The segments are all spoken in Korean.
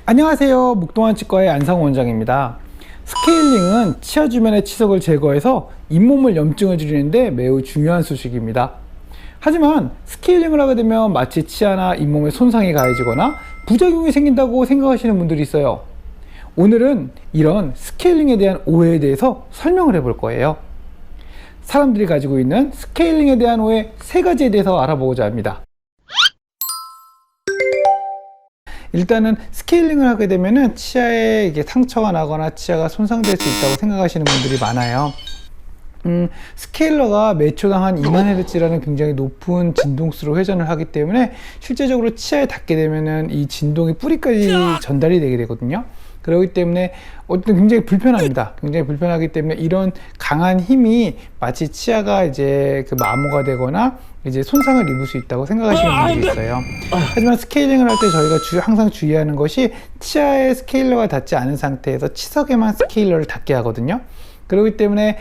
안녕하세요. 묵동안 치과의 안상호 원장입니다. 스케일링은 치아 주변의 치석을 제거해서 잇몸을 염증을 줄이는데 매우 중요한 수식입니다. 하지만 스케일링을 하게 되면 마치 치아나 잇몸에 손상이 가해지거나 부작용이 생긴다고 생각하시는 분들이 있어요. 오늘은 이런 스케일링에 대한 오해에 대해서 설명을 해볼 거예요. 사람들이 가지고 있는 스케일링에 대한 오해 3가지에 대해서 알아보고자 합니다. 일단은 스케일링을 하게 되면은 치아에 이게 상처가 나거나 치아가 손상될 수 있다고 생각하시는 분들이 많아요. 스케일러가 매 초당 한 2만헤르츠라는 굉장히 높은 진동수로 회전을 하기 때문에 실제적으로 치아에 닿게 되면은 이 진동이 뿌리까지 전달이 되게 되거든요. 그렇기 때문에 어떤 굉장히 불편합니다. 굉장히 불편하기 때문에 이런 강한 힘이 마치 치아가 이제 그 마모가 되거나 이제 손상을 입을 수 있다고 생각하시는 분들이 있어요. 하지만 스케일링을 할 때 저희가 항상 주의하는 것이 치아에 스케일러가 닿지 않은 상태에서 치석에만 스케일러를 닿게 하거든요. 그렇기 때문에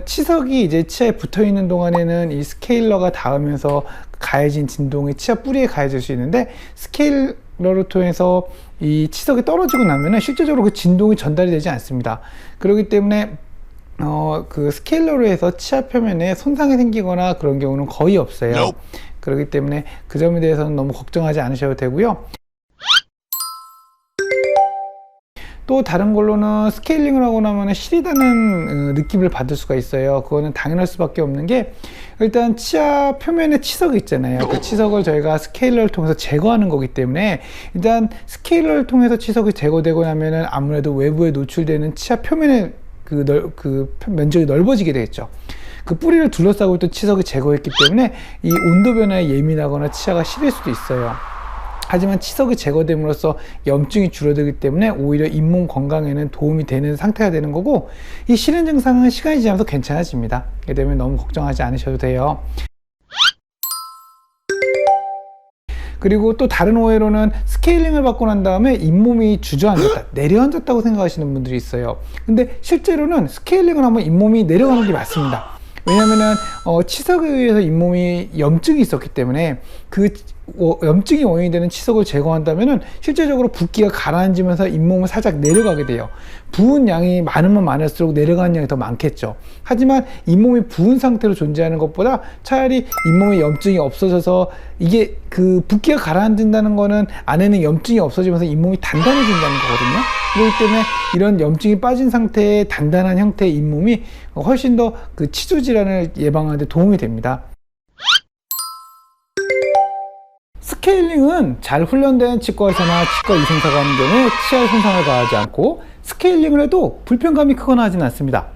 치석이 이제 치아에 붙어 있는 동안에는 이 스케일러가 닿으면서 가해진 진동이 치아 뿌리에 가해질 수 있는데, 스케일러를 통해서 이 치석이 떨어지고 나면은 실제적으로 그 진동이 전달이 되지 않습니다. 그렇기 때문에 그 스케일러로 해서 치아 표면에 손상이 생기거나 그런 경우는 거의 없어요. 그렇기 때문에 그 점에 대해서는 너무 걱정하지 않으셔도 되고요. 또 다른 걸로는 스케일링을 하고 나면 시리다는 느낌을 받을 수가 있어요. 그거는 당연할 수밖에 없는 게, 일단 치아 표면에 치석이 있잖아요. 그 치석을 저희가 스케일러를 통해서 제거하는 거기 때문에, 일단 스케일러를 통해서 치석이 제거되고 나면은 아무래도 외부에 노출되는 치아 표면의 그 면적이 넓어지게 되겠죠. 그 뿌리를 둘러싸고 있던 치석이 제거했기 때문에 이 온도 변화에 예민하거나 치아가 시릴 수도 있어요. 하지만 치석이 제거됨으로써 염증이 줄어들기 때문에 오히려 잇몸 건강에는 도움이 되는 상태가 되는 거고, 이 시린 증상은 시간이 지나면서 괜찮아집니다. 그렇기 때문에 너무 걱정하지 않으셔도 돼요. 그리고 또 다른 오해로는 스케일링을 받고 난 다음에 잇몸이 주저앉았다, 내려앉았다고 생각하시는 분들이 있어요. 근데 실제로는 스케일링을 하면 잇몸이 내려가는 게 맞습니다. 왜냐면은 치석에 의해서 잇몸이 염증이 있었기 때문에 그 염증이 원인이 되는 치석을 제거한다면은 실제적으로 붓기가 가라앉으면서 잇몸을 살짝 내려가게 돼요. 부은 양이 많으면 많을수록 내려가는 양이 더 많겠죠. 하지만 잇몸이 부은 상태로 존재하는 것보다 차라리 잇몸에 염증이 없어져서, 이게 그 붓기가 가라앉는다는 거는 안에는 염증이 없어지면서 잇몸이 단단해진다는 거거든요. 그렇기 때문에 이런 염증이 빠진 상태의 단단한 형태의 잇몸이 훨씬 더 그 치주 질환을 예방하는 데 도움이 됩니다. 스케일링은 잘 훈련된 치과의사나 치과 위생사가 하는 경우에 치아에 손상을 가하지 않고, 스케일링을 해도 불편감이 크거나 하진 않습니다.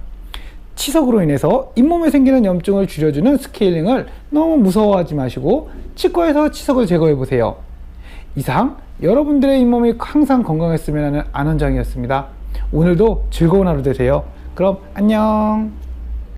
치석으로 인해서 잇몸에 생기는 염증을 줄여주는 스케일링을 너무 무서워하지 마시고 치과에서 치석을 제거해 보세요. 이상 여러분들의 잇몸이 항상 건강했으면 하는 안 원장이었습니다. 오늘도 즐거운 하루 되세요. 그럼 안녕.